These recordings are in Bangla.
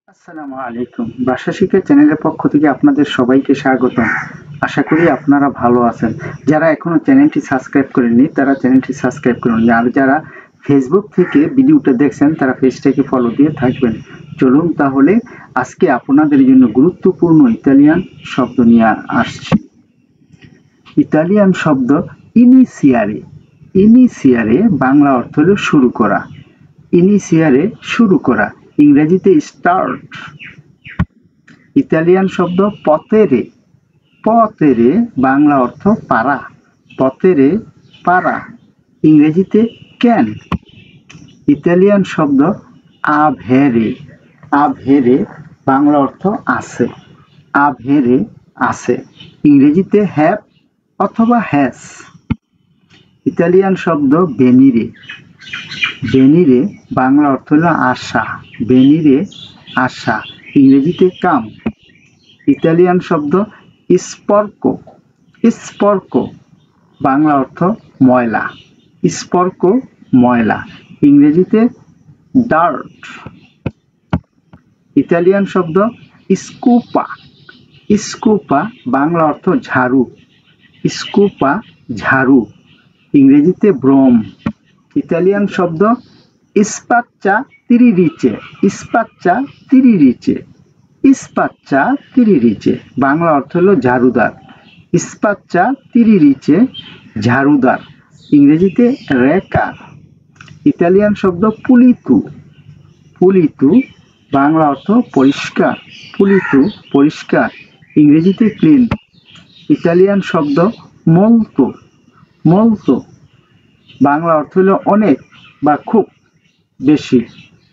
আসসালামু আলাইকুম। ভাষা শিক্ষা চ্যানেলের পক্ষ থেকে আপনাদের সবাইকে স্বাগতম। আশা করি আপনারা ভালো আছেন। যারা এখনো চ্যানেলটি সাবস্ক্রাইব করেননি তারা চ্যানেলটি সাবস্ক্রাইব করুন, আর যারা ফেসবুক থেকে ভিডিওটা দেখছেন তারা পেজটাকে ফলো দিয়ে থাকবেন। চলুন তাহলে আজকে আপনাদের জন্য গুরুত্বপূর্ণ ইতালিয়ান শব্দ নিয়ে আসছি। ইতালিয়ান শব্দ ইনিসিয়ারে। ইনিসিয়ারে বাংলা অর্থ হলো শুরু করা। ইনিসিয়ারে শুরু করা, ইংরেজিতে স্টার্ট। ইতালিয়ান শব্দ পতেরে। পতেরে বাংলা অর্থ পারা। পতেরে পারা, ইংরেজিতে ক্যান। ইতালিয়ান শব্দ আভেরে। আভেরে বাংলা অর্থ আছে। আভেরে আছে, ইংরেজিতে হ্যাভ অথবা হ্যাজ। ইতালিয়ান শব্দ বেনিরে। বেনিরে বাংলা অর্থ হলো আশা। বেনিরে আশা, ইংরেজিতে কাম। ইতালিয়ান শব্দ স্পর্কো। স্পর্কো বাংলা অর্থ ময়লা। স্পর্কো ময়লা, ইংরেজিতে ডার্ট। ইতালিয়ান শব্দ স্কুপা। স্কুপা বাংলা অর্থ ঝাড়ু। স্কুপা ঝাড়ু, ইংরেজিতে ব্রোম। ইতালিয়ান শব্দ স্পাচ্চা তিরিরিচে। স্পাচ্চা তিরিরিচে। স্পাচ্চা তিরিরিচে বাংলা অর্থ হলো ঝাড়ুদার। স্পাচ্চা তিরিরিচে ঝাড়ুদার, ইংরেজিতে রেকা। ইতালিয়ান শব্দ পুলিতু। পুলিতু বাংলা অর্থ পরিষ্কার। পুলিতু পরিষ্কার, ইংরেজিতে ক্লিন। ইতালিয়ান শব্দ মোলতো। মোলতো বাংলা অর্থ হলো অনেক বা খুব বেশি।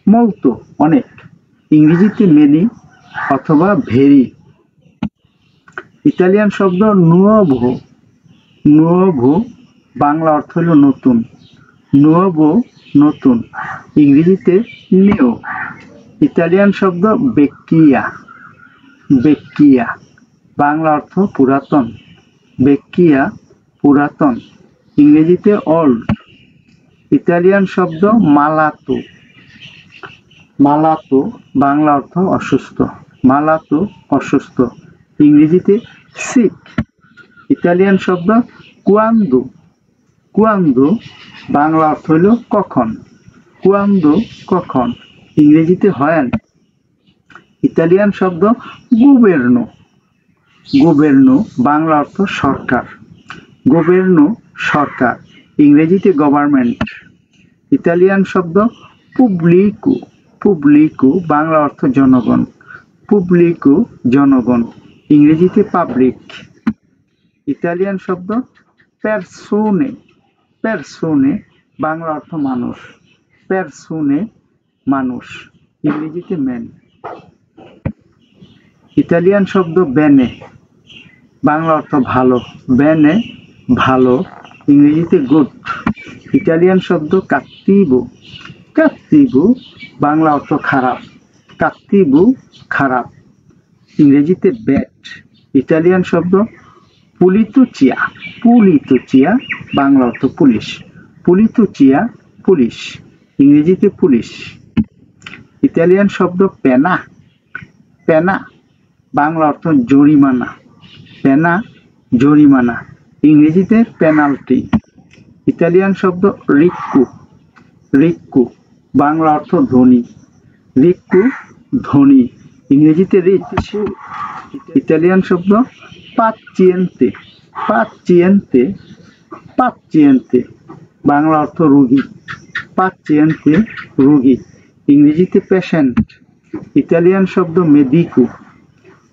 মোলতো অনেক, ইংরেজিতে মেনি অথবা ভেরি। ইতালিয়ান শব্দ নুয়োভো। নুয়োভো বাংলা অর্থ হলো নতুন। নুয়োভো নতুন, ইংরেজিতে নিও। ইতালিয়ান শব্দ বেক্কিয়া। বেক্কিয়া বাংলা অর্থ পুরাতন। বেক্কিয়া পুরাতন, ইংরেজিতে ওল্ড। ইতালিয়ান শব্দ মালাতো। মালাতো বাংলা অর্থ অসুস্থ। মালাতো অসুস্থ, ইংরেজিতে সিক। ইতালিয়ান শব্দ কুয়ান্দো। কুয়ান্দো বাংলা অর্থ হলো কখন। কুয়ান্দো কখন, ইংরেজিতে হোয়েন। ইতালিয়ান শব্দ গুবের্নো। গুবের্নো বাংলা অর্থ সরকার। গুবের্নো সরকার, ইংরেজিতে গভর্নমেন্ট। ইতালিয়ান শব্দ পুবলিকো। পুবলিকো বাংলা অর্থ জনগণ। পুবলিকো জনগণ, ইংরেজিতে পাবলিক। ইতালিয়ান শব্দ পেরসোনে। পেরসোনে বাংলা অর্থ মানুষ। পেরসোনে মানুষ, ইংরেজিতে ম্যান। ইতালিয়ান শব্দ বেনে। বাংলা অর্থ ভালো। বেনে ভালো, ইংরেজিতে গুড। ইতালিয়ান শব্দ কাত্তিবো। কাত্তিবো বাংলা অর্থ খারাপ। কাত্তিবো খারাপ, ইংরেজিতে ব্যাড। ইতালিয়ান শব্দ পুলিতুচিয়া। পুলিতুচিয়া বাংলা অর্থ পুলিশ। পুলিতুচিয়া পুলিশ, ইংরেজিতে পুলিশ। ইতালিয়ান শব্দ পেনা। পেনা বাংলা অর্থ জরিমানা। পেনা জরিমানা, ইংরেজিতে পেনাল্টি। ইতালিয়ান শব্দ রিক্কু। রিক্কু বাংলা অর্থ ধনী। রিক্কু ধনী, ইংরেজিতে রিচ। ইতালিয়ান শব্দ পাচিয়েন্তে। পাচিয়েন্তে পাচিয়েন্তে বাংলা অর্থ রোগী। পাচিয়েন্তে রোগী, ইংরেজিতে পেশেন্ট। ইতালিয়ান শব্দ মেদিকো।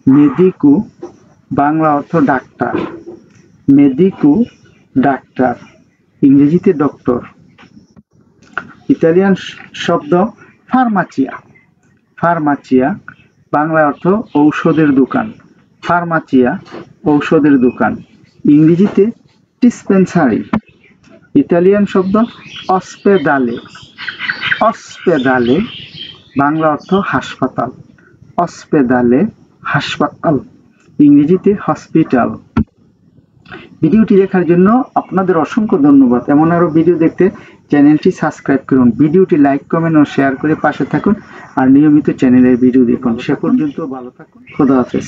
মেদিকো বাংলা অর্থ ডাক্তার। মেদিকো ডাক্তার, ইংরেজিতে ডক্টর। ইতালিয়ান শব্দ ফার্মাচিয়া। ফার্মাচিয়া বাংলা অর্থ ঔষধের দোকান। ফার্মাচিয়া ঔষধের দোকান, ইংরেজিতে ডিসপেন্সারি। ইতালিয়ান শব্দ অস্পেদালে। অস্পেদালে বাংলা অর্থ হাসপাতাল। অস্পেদালে হাসপাতাল, ইংরেজিতে হসপিটাল। ভিডিওটি দেখার জন্য আপনাদের অসংখ্য ধন্যবাদ। এমন আরো ভিডিও দেখতে চ্যানেলটি সাবস্ক্রাইব করুন, ভিডিওটি লাইক কমেন্ট ও শেয়ার করে পাশে থাকুন আর নিয়মিত চ্যানেলের ভিডিও দেখুন। সে পর্যন্ত ভালো থাকুন, খোদা হাফেজ।